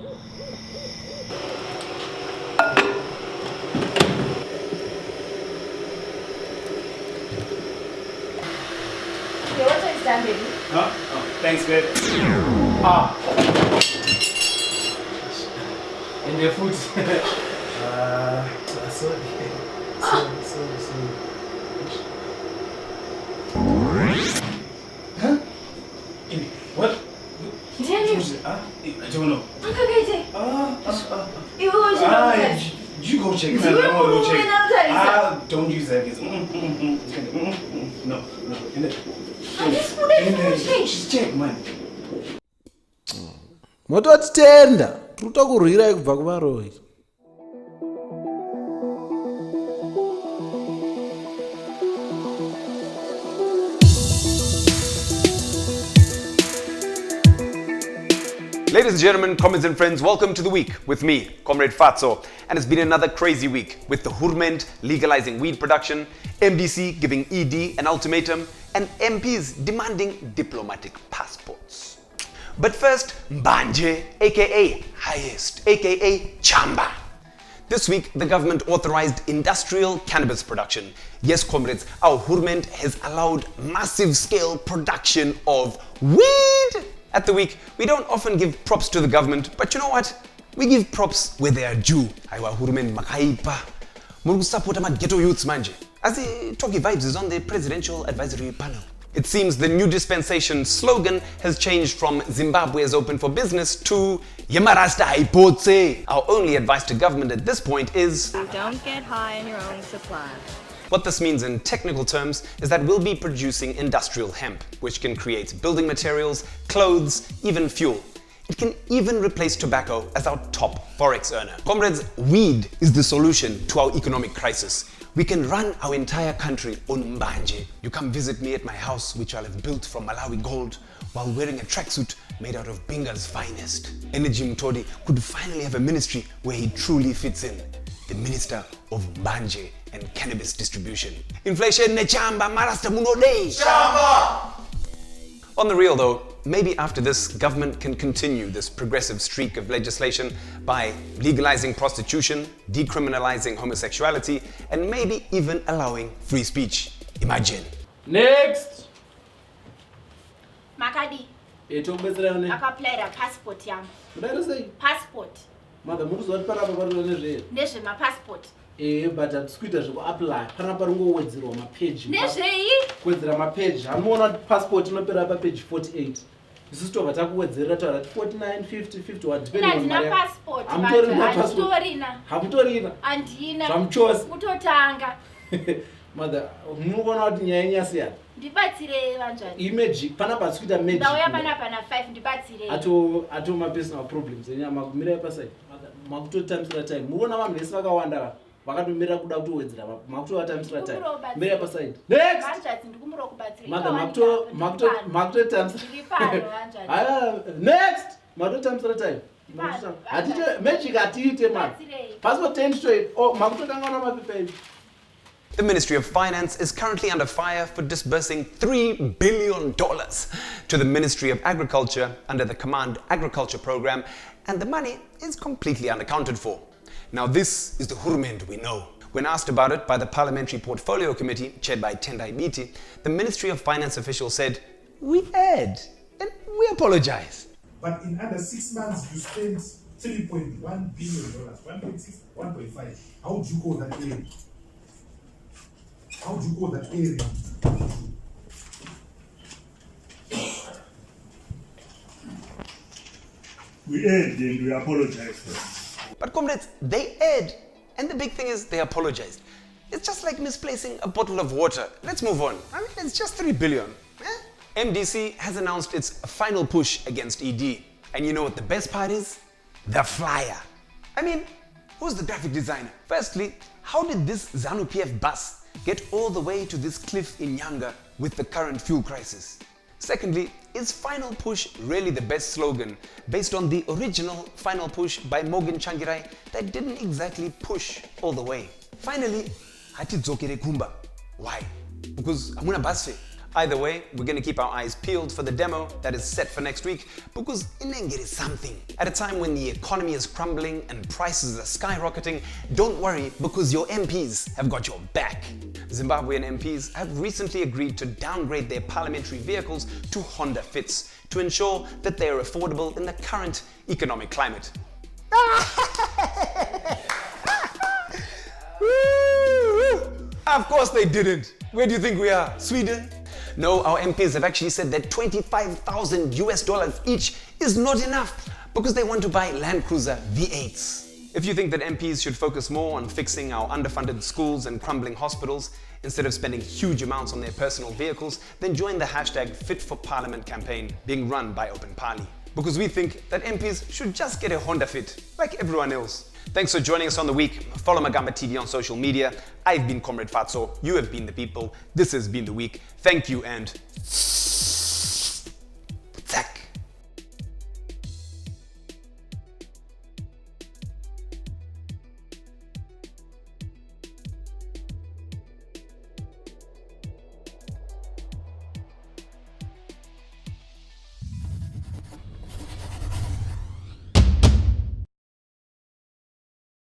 Your water is done, baby. Huh? Oh, thanks, babe. In the food. Sorry. Huh? What? Daniel. I don't know. You go check. Go check. Don't use that. No. Just check, man. Mototenda. Ruta kurira kubva kuvaroi. Ladies and gentlemen, comrades and friends, welcome to the week with me, Comrade Fatso. And it's been another crazy week with the Hurment legalizing weed production, MDC giving ED an ultimatum, and MPs demanding diplomatic passports. But first, Mbanje, aka Highest, aka Chamba. This week, the government authorized industrial cannabis production. Yes, comrades, our Hurment has allowed massive scale production of weed. At the week, we don't often give props to the government, but you know what? We give props where they are due. Aiwa Hurumende makaipa. Muri support ama ghetto youths manje. As the Talkie Vibes is on the presidential advisory panel. It seems the new dispensation slogan has changed from Zimbabwe is open for business to Yemarasta Haipotse. Our only advice to government at this point is don't get high on your own supply. What this means in technical terms is that we'll be producing industrial hemp, which can create building materials, clothes, even fuel. It can even replace tobacco as our top forex earner. Comrades, weed is the solution to our economic crisis. We can run our entire country on Mbanje. You come visit me at my house, which I'll have built from Malawi gold, while wearing a tracksuit made out of Binga's finest. Energy Mtodi could finally have a ministry where he truly fits in. The Minister of Mbanje and Cannabis distribution. Inflation ne chamba marasta munode. Chamba! On the real though, maybe after this, government can continue this progressive streak of legislation by legalizing prostitution, decriminalizing homosexuality, and maybe even allowing free speech. Imagine. Next! Makadi. Etombezerane. Akaplaira passport yam. What say? Passport. Mother, muzwa para baba nezve. Nezve ma passport. But atikuita zvekuapply pana paringowedzerwa mapage. Nezvei? Kuwedzera mapage. Hamuona passport inopera page 48. Isusu tobva takuwedzerera taura 49, 50, 51 depending on Ndina passport. Hamutorina passport. Hamutorina. Hamutorina. Andina. Zvamuchosi. Kutotanga. Mother, munoona kuti nyaya inyasiyana. Ndibatsire vanjani. Image pana patsikuita magic. Ndauya pana 5 ndibatsire. Ato ma personal problems enyama kumira pasai. Makutotamisira time. Muona vanhu vese vakawanda vakatomira kuda kutowedzera makutovatamisa time. Mira paside. Next. Vanjani ndikumura kubatsira. Mother, makutotamisira. Ndipano vanjani. Next. Makutotamisira time. Atite magic atite man. Passport 10 straight. Oh, makutotanga mapepa edu. The Ministry of Finance is currently under fire for disbursing $3 billion to the Ministry of Agriculture under the Command Agriculture Program, and the money is completely unaccounted for. Now this is the Hurumende we know. When asked about it by the Parliamentary Portfolio Committee, chaired by Tendai Biti, the Ministry of Finance official said, "We heard and we apologize." But in under 6 months, you spent $3.1 billion, 1.6, 1.5. How would you call that area? How do you call that area? We erred and we apologize for it. But comrades, they erred, and the big thing is they apologized. It's just like misplacing a bottle of water. Let's move on. I mean, it's just 3 billion. MDC has announced its final push against ED. And you know what the best part is? The flyer. I mean, who's the graphic designer? Firstly, how did this Zanu PF bus get all the way to this cliff in Nyanga with the current fuel crisis? Secondly, is Final Push really the best slogan based on the original Final Push by Morgan Changirai that didn't exactly push all the way? Finally, hati dzokere kumba. Why? Because hamuna bus fare. Either way, we're going to keep our eyes peeled for the demo that is set for next week because inenge is something. At a time when the economy is crumbling and prices are skyrocketing, don't worry because your MPs have got your back. Zimbabwean MPs have recently agreed to downgrade their parliamentary vehicles to Honda Fits to ensure that they are affordable in the current economic climate. Of course they didn't. Where do you think we are? Sweden? No, our MPs have actually said that $25,000 each is not enough because they want to buy Land Cruiser V8s. If you think that MPs should focus more on fixing our underfunded schools and crumbling hospitals instead of spending huge amounts on their personal vehicles, then join the hashtag Fit for Parliament campaign being run by Open Party. Because we think that MPs should just get a Honda Fit like everyone else. Thanks for joining us on The Week. Follow Magamba TV on social media. I've been Comrade Fatso. You have been the people. This has been The Week. Thank you and...